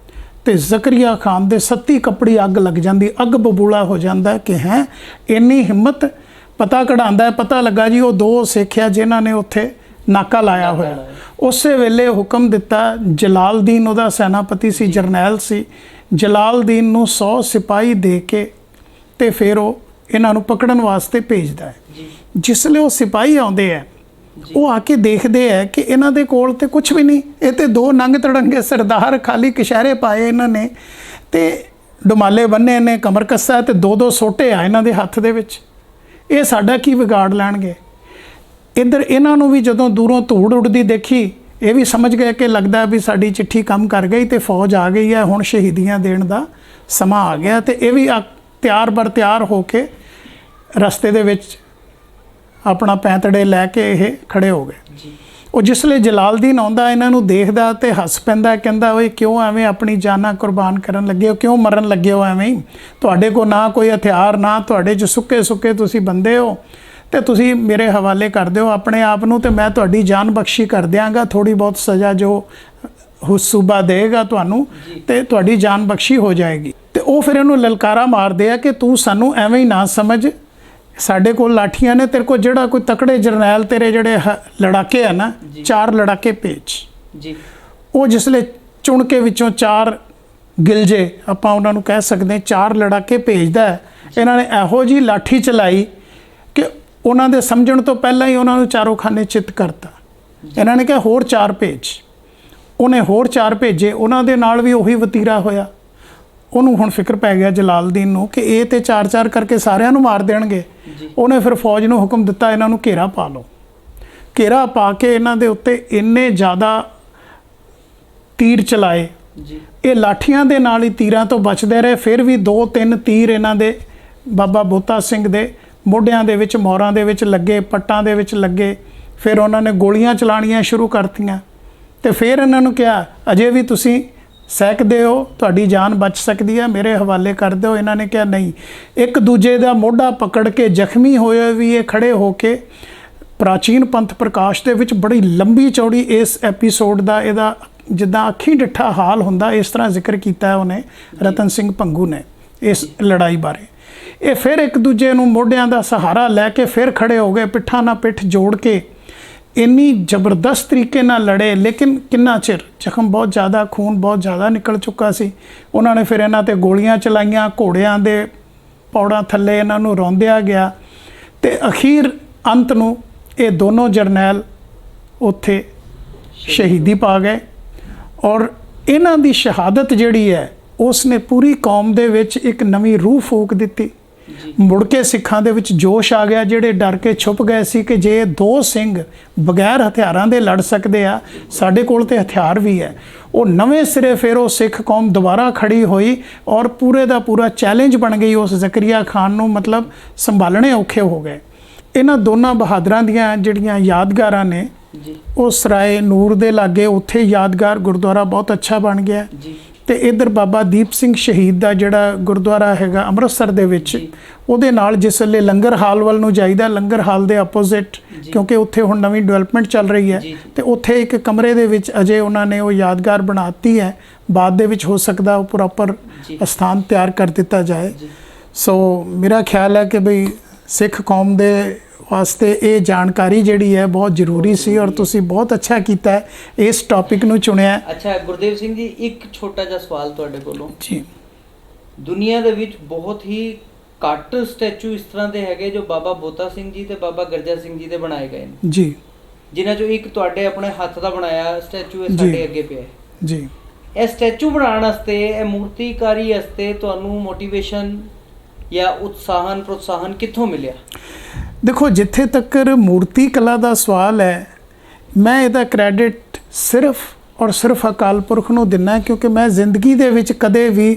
ਤੇ ਜ਼ਕਰੀਆ ਖਾਨ ਦੇ ਸੱਤੀ ਕੱਪੜੀ ਅੱਗ ਲੱਗ ਜਾਂਦੀ, ਅੱਗ ਬਬੂਲਾ ਹੋ ਜਾਂਦਾ ਕਿ ਹੈ ਇੰਨੀ ਹਿੰਮਤ। ਪਤਾ ਕਢਾਉਂਦਾ, ਪਤਾ ਲੱਗਾ ਜੀ ਉਹ 2 ਸਿੱਖ ਆ ਜਿਨ੍ਹਾਂ ਨੇ ਉੱਥੇ ਨਾਕਾ ਲਾਇਆ ਹੋਇਆ। ਉਸੇ ਵੇਲੇ ਹੁਕਮ ਦਿੱਤਾ, ਜਲਾਲਦੀਨ ਉਹਦਾ ਸੈਨਾਪਤੀ ਸੀ, ਜਰਨੈਲ ਸੀ, ਜਲਾਲਦੀਨ ਨੂੰ 100 ਸਿਪਾਹੀ ਦੇ ਕੇ ਤੇ ਫਿਰ ਉਹ ਇਹਨਾਂ ਨੂੰ ਪਕੜਨ ਵਾਸਤੇ ਭੇਜਦਾ ਹੈ। ਜਿਸਲੇ ਉਹ ਸਿਪਾਹੀ ਆਉਂਦੇ ਆ, ਉਹ ਆ ਕੇ ਦੇਖਦੇ ਆ ਕਿ ਇਹਨਾਂ ਦੇ ਕੋਲ ਤੇ ਕੁਝ ਵੀ ਨਹੀਂ, ਇਹ ਤੇ 2 ਨੰਗ ਤੜੰਗੇ ਸਰਦਾਰ, ਖਾਲੀ ਕਸ਼ਹਿਰੇ ਪਾਏ ਇਹਨਾਂ ਨੇ ਤੇ ਡੁਮਾਲੇ ਬੰਨੇ ਨੇ, ਕਮਰ ਕੱਸਾ ਤੇ 2-2 ਸੋਟੇ ਆ ਇਹਨਾਂ ਦੇ ਹੱਥ ਦੇ ਵਿੱਚ। ਇਹ ਸਾਡਾ ਕੀ ਵਿਗਾੜ ਲੈਣਗੇ? ਇੱਧਰ ਇਹਨਾਂ ਨੂੰ ਵੀ ਜਦੋਂ ਦੂਰੋਂ ਧੂੜ ਉੱਡਦੀ ਦੇਖੀ, ਇਹ ਵੀ ਸਮਝ ਗਏ ਕਿ ਲੱਗਦਾ ਵੀ ਸਾਡੀ ਚਿੱਠੀ ਕੰਮ ਕਰ ਗਈ ਤੇ ਫੌਜ ਆ ਗਈ ਹੈ, ਹੁਣ ਸ਼ਹੀਦੀਆਂ ਦੇਣ ਦਾ ਸਮਾਂ ਆ ਗਿਆ। ਤੇ ਇਹ ਵੀ ਤਿਆਰ ਬਰ ਤਿਆਰ ਹੋ ਕੇ ਰਸਤੇ ਦੇ ਵਿੱਚ ਆਪਣਾ ਪੈਂਤੜੇ ਲੈ ਕੇ ਇਹ ਖੜੇ ਹੋ ਗਏ। ਉਹ ਜਿਸਲੇ ਜਲਾਲਦੀਨ ਆਉਂਦਾ, ਇਹਨਾਂ ਨੂੰ ਦੇਖਦਾ ਤੇ ਹੱਸ ਪੈਂਦਾ, ਕਹਿੰਦਾ ਓਏ ਕਿਉਂ ਐਵੇਂ ਆਪਣੀ ਜਾਨਾਂ ਕੁਰਬਾਨ ਕਰਨ ਲੱਗੇ ਹੋ, ਕਿਉਂ ਮਰਨ ਲੱਗੇ ਹੋ ਐਵੇਂ ਹੀ? ਤੁਹਾਡੇ ਕੋਲ ਨਾ ਕੋਈ ਹਥਿਆਰ, ਨਾ ਤੁਹਾਡੇ 'ਚ ਸੁੱਕੇ ਸੁੱਕੇ ਤੁਸੀਂ ਬੰਦੇ ਹੋ, ਤੇ ਤੁਸੀਂ ਮੇਰੇ ਹਵਾਲੇ ਕਰ ਦਿਓ ਆਪਣੇ ਆਪ ਨੂੰ ਤੇ ਮੈਂ ਤੁਹਾਡੀ ਜਾਨ ਬਖਸ਼ੀ ਕਰ ਦਿਆਂਗਾ। ਥੋੜੀ ਬਹੁਤ ਸਜ਼ਾ ਜੋ ਸੂਬਾ ਦੇਗਾ ਤੁਹਾਨੂੰ ਤੇ ਤੁਹਾਡੀ ਜਾਨ ਬਖਸ਼ੀ ਹੋ ਜਾਏਗੀ। ਤੇ ਉਹ ਫਿਰ ਇਹਨੂੰ ਲਲਕਾਰਾ ਮਾਰਦੇ ਆ ਕਿ ਤੂੰ ਸਾਨੂੰ ਐਵੇਂ ਹੀ ਨਾ ਸਮਝ, ਸਾਡੇ ਕੋਲ ਲਾਠੀਆਂ ਨੇ, ਤੇਰੇ ਕੋਲ ਜਿਹੜਾ ਕੋਈ ਤਕੜੇ ਜਰਨੈਲ ਤੇਰੇ ਜਿਹੜੇ ਲੜਾਕੇ ਆ ਨਾ, 4 ਲੜਾਕੇ ਭੇਜ ਜੀ। ਉਹ ਜਿਸਲੇ ਚੁਣ ਕੇ ਵਿੱਚੋਂ 4 ਗਿਲਜੇ ਆਪਾਂ ਉਹਨਾਂ ਨੂੰ ਕਹਿ ਸਕਦੇ 4 ਲੜਾਕੇ ਭੇਜਦਾ। ਇਹਨਾਂ ਨੇ ਇਹੋ ਜਿਹੀ ਲਾਠੀ ਚਲਾਈ ਕਿ ਉਹਨਾਂ ਦੇ ਸਮਝਣ ਤੋਂ ਪਹਿਲਾਂ ਹੀ ਉਹਨਾਂ ਨੂੰ ਚਾਰੋਂ ਖਾਨੇ ਚਿੱਤ ਕਰਤਾ। ਇਹਨਾਂ ਨੇ ਕਿਹਾ ਹੋਰ 4 ਭੇਜ। ਉਹਨੇ ਹੋਰ 4 ਭੇਜੇ, ਉਹਨਾਂ ਦੇ ਨਾਲ ਵੀ ਉਹੀ ਵਤੀਰਾ ਹੋਇਆ। ਉਹਨੂੰ ਹੁਣ ਫਿਕਰ ਪੈ ਗਿਆ ਜਲਾਲਦੀਨ ਨੂੰ ਕਿ ਇਹ ਤੇ 4-4 ਕਰਕੇ ਸਾਰਿਆਂ ਨੂੰ ਮਾਰ ਦੇਣਗੇ। ਉਹਨੇ ਫਿਰ ਫੌਜ ਨੂੰ ਹੁਕਮ ਦਿੱਤਾ ਇਹਨਾਂ ਨੂੰ ਘੇਰਾ ਪਾ ਲਓ। ਘੇਰਾ ਪਾ ਕੇ ਇਹਨਾਂ ਦੇ ਉੱਤੇ ਇੰਨੇ ਜ਼ਿਆਦਾ ਤੀਰ ਚਲਾਏ, ਇਹ ਲਾਠੀਆਂ ਦੇ ਨਾਲ ਹੀ ਤੀਰਾਂ ਤੋਂ ਬਚਦੇ ਰਹੇ। ਫਿਰ ਵੀ 2-3 ਤੀਰ ਇਹਨਾਂ ਦੇ ਬਾਬਾ ਬੋਤਾ ਸਿੰਘ ਦੇ ਮੋਢਿਆਂ ਦੇ ਵਿੱਚ, ਮੋਹਰਾਂ ਦੇ ਵਿੱਚ ਲੱਗੇ, ਪੱਟਾਂ ਦੇ ਵਿੱਚ ਲੱਗੇ। ਫਿਰ ਉਹਨਾਂ ਨੇ ਗੋਲੀਆਂ ਚਲਾਉਣੀਆਂ ਸ਼ੁਰੂ ਕਰਤੀਆਂ ਤੇ ਫਿਰ ਇਹਨਾਂ ਨੂੰ ਕਿਹਾ ਅਜੇ ਵੀ ਤੁਸੀਂ ਸਹਿਕਦੇ ਹੋ, ਤੁਹਾਡੀ ਜਾਨ ਬਚ ਸਕਦੀ ਹੈ, ਮੇਰੇ ਹਵਾਲੇ ਕਰ ਦਿਓ। ਇਹਨਾਂ ਨੇ ਕਿਹਾ ਨਹੀਂ। ਇੱਕ ਦੂਜੇ ਦਾ ਮੋਢਾ ਪਕੜ ਕੇ ਜ਼ਖਮੀ ਹੋਏ ਵੀ ਇਹ ਖੜੇ ਹੋ ਕੇ ਪ੍ਰਾਚੀਨ ਪੰਥ ਪ੍ਰਕਾਸ਼ ਦੇ ਵਿੱਚ ਬੜੀ ਲੰਬੀ ਚੌੜੀ ਇਸ ਐਪੀਸੋਡ ਦਾ ਇਹਦਾ ਜਿੱਦਾਂ ਅੱਖੀਂ ਡਿੱਠਾ ਹਾਲ ਹੁੰਦਾ ਇਸ ਤਰ੍ਹਾਂ ਜ਼ਿਕਰ ਕੀਤਾ ਹੈ ਉਹਨੇ, ਰਤਨ ਸਿੰਘ ਭੰਗੂ ਨੇ, ਇਸ ਲੜਾਈ ਬਾਰੇ। ਇਹ ਫਿਰ ਇੱਕ ਦੂਜੇ ਨੂੰ ਮੋਢਿਆਂ ਦਾ ਸਹਾਰਾ ਲੈ ਕੇ ਫਿਰ ਖੜੇ ਹੋ ਗਏ, ਪਿੱਠਾਂ ਨਾਲ ਪਿੱਠ ਜੋੜ ਕੇ ਇੰਨੀ ਜ਼ਬਰਦਸਤ ਤਰੀਕੇ ਨਾਲ ਲੜੇ। ਲੇਕਿਨ ਕਿੰਨਾ ਚਿਰ, ਜ਼ਖਮ ਬਹੁਤ ਜ਼ਿਆਦਾ, ਖੂਨ ਬਹੁਤ ਜ਼ਿਆਦਾ ਨਿਕਲ ਚੁੱਕਾ ਸੀ। ਉਹਨਾਂ ਨੇ ਫਿਰ ਇਹਨਾਂ ਤੇ ਗੋਲੀਆਂ ਚਲਾਈਆਂ, ਘੋੜਿਆਂ ਦੇ ਪੌੜਾਂ ਥੱਲੇ ਇਹਨਾਂ ਨੂੰ ਰੌਂਦਿਆ ਗਿਆ ਤੇ ਅਖੀਰ ਅੰਤ ਨੂੰ ਇਹ ਦੋਨੋਂ ਜਰਨੈਲ ਉੱਥੇ ਸ਼ਹੀਦੀ ਪਾ ਗਏ। ਔਰ ਇਹਨਾਂ ਦੀ ਸ਼ਹਾਦਤ ਜਿਹੜੀ ਹੈ ਉਸ ਨੇ ਪੂਰੀ ਕੌਮ ਦੇ ਵਿੱਚ ਇੱਕ ਨਵੀਂ ਰੂਹ ਫੂਕ ਦਿੱਤੀ। ਮੁੜ ਕੇ ਸਿੱਖਾਂ ਦੇ ਵਿੱਚ ਜੋਸ਼ ਆ ਗਿਆ, ਜਿਹੜੇ ਡਰ ਕੇ ਛੁਪ ਗਏ ਸੀ ਕਿ ਜੇ 2 ਸਿੰਘ ਬਗੈਰ ਹਥਿਆਰਾਂ ਦੇ ਲੜ ਸਕਦੇ ਆ, ਸਾਡੇ ਕੋਲ ਤੇ ਹਥਿਆਰ ਵੀ ਹੈ। ਉਹ ਨਵੇਂ ਸਿਰੇ ਫਿਰ ਉਹ ਸਿੱਖ ਕੌਮ ਦੁਬਾਰਾ ਖੜੀ ਹੋਈ ਔਰ ਪੂਰੇ ਦਾ ਪੂਰਾ ਚੈਲੰਜ ਬਣ ਗਈ ਉਸ ਜ਼ਕਰੀਆ ਖਾਨ ਨੂੰ, ਮਤਲਬ ਸੰਭਾਲਣੇ ਔਖੇ ਹੋ ਗਏ। ਇਹਨਾਂ ਦੋਨਾਂ ਬਹਾਦਰਾਂ ਦੀਆਂ ਜਿਹੜੀਆਂ ਯਾਦਗਾਰਾਂ ਨੇ ਉਹ ਸਰਾਏ ਨੂਰ ਦੇ ਲਾਗੇ ਉੱਥੇ ਯਾਦਗਾਰ ਗੁਰਦੁਆਰਾ ਬਹੁਤ ਅੱਛਾ ਬਣ ਗਿਆ। ਤੇ ਇੱਧਰ ਬਾਬਾ ਦੀਪ ਸਿੰਘ ਸ਼ਹੀਦ ਦਾ ਜਿਹੜਾ ਗੁਰਦੁਆਰਾ ਹੈਗਾ ਅੰਮ੍ਰਿਤਸਰ ਦੇ ਵਿੱਚ, ਉਹਦੇ ਨਾਲ ਜਿਸ ਵੇਲੇ ਲੰਗਰ ਹਾਲ ਵੱਲ ਨੂੰ ਜਾਈਦਾ, ਲੰਗਰ ਹਾਲ ਦੇ ਆਪੋਜ਼ਿਟ, ਕਿਉਂਕਿ ਉੱਥੇ ਹੁਣ ਨਵੀਂ ਡਿਵੈਲਪਮੈਂਟ ਚੱਲ ਰਹੀ ਹੈ ਤੇ ਉੱਥੇ ਇੱਕ ਕਮਰੇ ਦੇ ਵਿੱਚ ਅਜੇ ਉਹਨਾਂ ਨੇ ਉਹ ਯਾਦਗਾਰ ਬਣਾਤੀ ਹੈ। ਬਾਅਦ ਦੇ ਵਿੱਚ ਹੋ ਸਕਦਾ ਉਹ ਪ੍ਰੋਪਰ ਸਥਾਨ ਤਿਆਰ ਕਰ ਦਿੱਤਾ ਜਾਏ। ਸੋ ਮੇਰਾ ਖਿਆਲ ਹੈ ਕਿ ਬਈ ਸਿੱਖ ਕੌਮ ਦੇ ਵਾਸਤੇ ਇਹ ਜਾਣਕਾਰੀ ਜਿਹੜੀ ਹੈ ਬਹੁਤ ਜ਼ਰੂਰੀ ਸੀ ਔਰ ਤੁਸੀਂ ਬਹੁਤ ਅੱਛਾ ਕੀਤਾ ਇਸ ਟੌਪਿਕ ਨੂੰ ਚੁਣਿਆ। ਅੱਛਾ ਗੁਰਦੇਵ ਸਿੰਘ ਜੀ, ਇੱਕ ਛੋਟਾ ਜਿਹਾ ਸਵਾਲ ਤੁਹਾਡੇ ਕੋਲੋਂ ਜੀ। ਦੁਨੀਆ ਦੇ ਵਿੱਚ ਬਹੁਤ ਹੀ ਘੱਟ ਸਟੈਚੂ ਇਸ ਤਰ੍ਹਾਂ ਦੇ ਹੈਗੇ ਜੋ ਬਾਬਾ ਬੋਤਾ ਸਿੰਘ ਜੀ ਤੇ ਬਾਬਾ ਗਰਜਾ ਸਿੰਘ ਜੀ ਦੇ ਬਣਾਏ ਗਏ ਨੇ ਜੀ, ਜਿਨ੍ਹਾਂ ਚੋਂ ਇੱਕ ਤੁਹਾਡੇ ਆਪਣੇ ਹੱਥ ਦਾ ਬਣਾਇਆ ਸਟੈਚੂ ਇਹ ਸਾਡੇ ਅੱਗੇ ਪਿਆ ਹੈ ਜੀ। ਇਹ ਸਟੈਚੂ ਬਣਾਉਣ ਵਾਸਤੇ, ਇਹ ਮੂਰਤੀਕਾਰੀ ਵਾਸਤੇ ਤੁਹਾਨੂੰ ਮੋਟੀਵੇਸ਼ਨ ਜਾਂ ਉਤਸ਼ਾਹਨ ਪ੍ਰੋਤਸਾਹਨ ਕਿੱਥੋਂ ਮਿਲਿਆ? ਦੇਖੋ, ਜਿੱਥੇ ਤੱਕ ਮੂਰਤੀ ਕਲਾ ਦਾ ਸਵਾਲ ਹੈ, ਮੈਂ ਇਹਦਾ ਕ੍ਰੈਡਿਟ ਸਿਰਫ ਔਰ ਸਿਰਫ ਅਕਾਲ ਪੁਰਖ ਨੂੰ ਦਿੰਦਾ, ਕਿਉਂਕਿ ਮੈਂ ਜ਼ਿੰਦਗੀ ਦੇ ਵਿੱਚ ਕਦੇ ਵੀ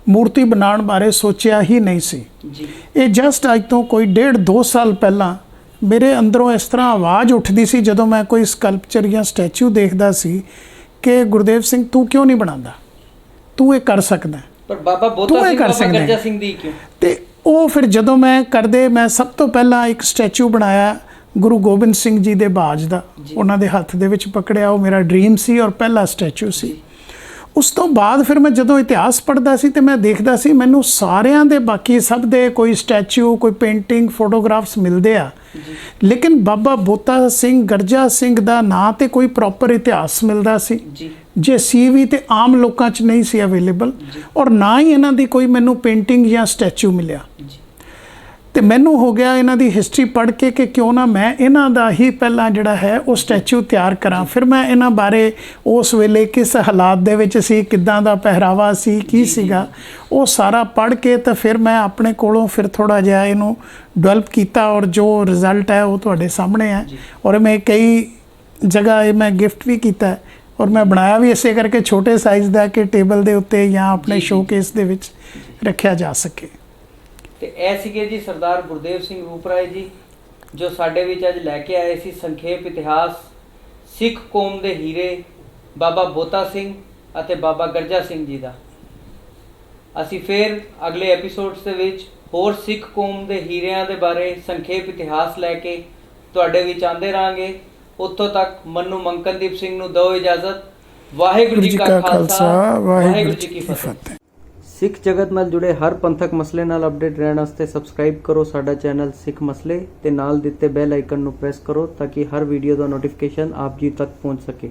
ਮੂਰਤੀ ਬਣਾਉਣ ਬਾਰੇ ਸੋਚਿਆ ਹੀ ਨਹੀਂ ਸੀ ਜੀ। ਇਹ ਜਸਟ ਅੱਜ ਤੋਂ ਕੋਈ 1.5-2 ਸਾਲ ਪਹਿਲਾਂ ਮੇਰੇ ਅੰਦਰੋਂ ਇਸ ਤਰ੍ਹਾਂ ਆਵਾਜ਼ ਉੱਠਦੀ ਸੀ ਜਦੋਂ ਮੈਂ ਕੋਈ ਸਕਲਪਚਰ ਜਾਂ ਸਟੈਚੂ ਦੇਖਦਾ ਸੀ ਕਿ ਗੁਰਦੇਵ ਸਿੰਘ ਤੂੰ ਕਿਉਂ ਨਹੀਂ ਬਣਾਉਂਦਾ, ਤੂੰ ਇਹ ਕਰ ਸਕਦਾ। ਪਰ ਬਾਬਾ ਬੋਤਾ ਸਿੰਘ, ਬਾਬਾ ਗਰਜਾ ਸਿੰਘ ਦੀ ਕਿਉਂ? ਤੇ ਉਹ ਫਿਰ ਜਦੋਂ ਮੈਂ ਸਭ ਤੋਂ ਪਹਿਲਾਂ ਇੱਕ ਸਟੈਚੂ ਬਣਾਇਆ ਗੁਰੂ ਗੋਬਿੰਦ ਸਿੰਘ ਜੀ ਦੇ ਬਾਜ ਦਾ, ਉਹਨਾਂ ਦੇ ਹੱਥ ਦੇ ਵਿੱਚ ਪਕੜਿਆ। ਉਹ ਮੇਰਾ ਡ੍ਰੀਮ ਸੀ ਔਰ ਪਹਿਲਾ ਸਟੈਚੂ ਸੀ। ਉਸ ਤੋਂ ਬਾਅਦ ਫਿਰ ਮੈਂ ਜਦੋਂ ਇਤਿਹਾਸ ਪੜ੍ਹਦਾ ਸੀ ਤੇ ਮੈਂ ਦੇਖਦਾ ਸੀ ਮੈਨੂੰ ਸਾਰਿਆਂ ਦੇ, ਬਾਕੀ ਸਭ ਦੇ ਕੋਈ ਸਟੈਚੂ, ਕੋਈ ਪੇਂਟਿੰਗ, ਫੋਟੋਗ੍ਰਾਫਸ ਮਿਲਦੇ ਆ, ਲੇਕਿਨ ਬਾਬਾ ਬੋਤਾ ਸਿੰਘ ਗਰਜਾ ਸਿੰਘ ਦਾ ਨਾਂ ਤੇ ਕੋਈ ਪ੍ਰੋਪਰ ਇਤਿਹਾਸ ਮਿਲਦਾ ਸੀ ਜੇ ਸੀ ਵੀ ਤੇ ਆਮ ਲੋਕਾਂ 'ਚ ਨਹੀਂ ਸੀ ਅਵੇਲੇਬਲ, ਔਰ ਨਾ ਹੀ ਇਹਨਾਂ ਦੀ ਕੋਈ ਮੈਨੂੰ ਪੇਂਟਿੰਗ ਜਾਂ ਸਟੈਚੂ ਮਿਲਿਆ। ਤੇ ਮੈਨੂੰ ਹੋ ਗਿਆ ਇਹਨਾਂ ਦੀ ਹਿਸਟਰੀ ਪੜ੍ਹ ਕੇ ਕਿ ਕਿਉਂ ਨਾ ਮੈਂ ਇਹਨਾਂ ਦਾ ਹੀ ਪਹਿਲਾਂ ਜਿਹੜਾ ਹੈ ਉਹ ਸਟੈਚੂ ਤਿਆਰ ਕਰਾਂ। ਫਿਰ ਮੈਂ ਇਹਨਾਂ ਬਾਰੇ ਉਸ ਵੇਲੇ ਕਿਸ ਹਾਲਾਤ ਦੇ ਵਿੱਚ ਸੀ, ਕਿੱਦਾਂ ਦਾ ਪਹਿਰਾਵਾ ਸੀ, ਕੀ ਸੀਗਾ, ਉਹ ਸਾਰਾ ਪੜ੍ਹ ਕੇ ਤਾਂ ਫਿਰ ਮੈਂ ਆਪਣੇ ਕੋਲੋਂ ਫਿਰ ਥੋੜ੍ਹਾ ਜਿਹਾ ਇਹਨੂੰ ਡਿਵੈਲਪ ਕੀਤਾ, ਔਰ ਜੋ ਰਿਜ਼ਲਟ ਹੈ ਉਹ ਤੁਹਾਡੇ ਸਾਹਮਣੇ ਹੈ। ਔਰ ਮੈਂ ਕਈ ਜਗ੍ਹਾ ਇਹ ਮੈਂ ਗਿਫਟ ਵੀ ਕੀਤਾ, ਔਰ ਮੈਂ ਬਣਾਇਆ ਵੀ ਇਸੇ ਕਰਕੇ ਛੋਟੇ ਸਾਈਜ਼ ਦਾ ਕਿ ਟੇਬਲ ਦੇ ਉੱਤੇ ਜਾਂ ਆਪਣੇ ਸ਼ੋਕੇਸ ਦੇ ਵਿੱਚ ਰੱਖਿਆ ਜਾ ਸਕੇ। ਤੇ ਇਹ ਸੀਗੇ ਜੀ ਸਰਦਾਰ ਗੁਰਦੇਵ ਸਿੰਘ ਰੂਪਰਾਏ ਜੀ, ਜੋ ਸਾਡੇ ਵਿੱਚ ਅੱਜ ਲੈ ਕੇ ਆਏ ਸੀ ਸੰਖੇਪ ਇਤਿਹਾਸ ਸਿੱਖ ਕੌਮ ਦੇ ਹੀਰੇ ਬਾਬਾ ਬੋਤਾ ਸਿੰਘ ਅਤੇ ਬਾਬਾ ਗਰਜਾ ਸਿੰਘ ਜੀ ਦਾ। ਅਸੀਂ ਫਿਰ ਅਗਲੇ ਐਪੀਸੋਡਸ ਦੇ ਵਿੱਚ ਹੋਰ ਸਿੱਖ ਕੌਮ ਦੇ ਹੀਰਿਆਂ ਦੇ ਬਾਰੇ ਸੰਖੇਪ ਇਤਿਹਾਸ ਲੈ ਕੇ ਤੁਹਾਡੇ ਵਿੱਚ ਆਉਂਦੇ ਰਹਾਂਗੇ। ਉੱਥੋਂ ਤੱਕ ਮੈਨੂੰ ਮੰਕਨਦੀਪ ਸਿੰਘ ਨੂੰ ਦਿਓ ਇਜਾਜ਼ਤ। ਵਾਹਿਗੁਰੂ ਜੀ ਕਾ ਖਾਲਸਾ, ਵਾਹਿਗੁਰੂ ਜੀ ਕੀ ਫਤਿਹ। ਸਿੱਖ ਜਗਤ ਨਾਲ ਜੁੜੇ ਹਰ ਪੰਥਕ ਮਸਲੇ ਨਾਲ ਅਪਡੇਟ ਰਹਿਣ ਵਾਸਤੇ ਸਬਸਕ੍ਰਾਈਬ ਕਰੋ ਸਾਡਾ ਚੈਨਲ ਸਿੱਖ ਮਸਲੇ ਤੇ ਨਾਲ ਦਿੱਤੇ ਬੈਲ ਆਈਕਨ ਨੂੰ ਪ੍ਰੈਸ ਕਰੋ ਤਾਂ ਕਿ ਹਰ ਵੀਡੀਓ ਦਾ ਨੋਟੀਫਿਕੇਸ਼ਨ ਆਪ ਜੀ ਤੱਕ ਪਹੁੰਚ ਸਕੇ।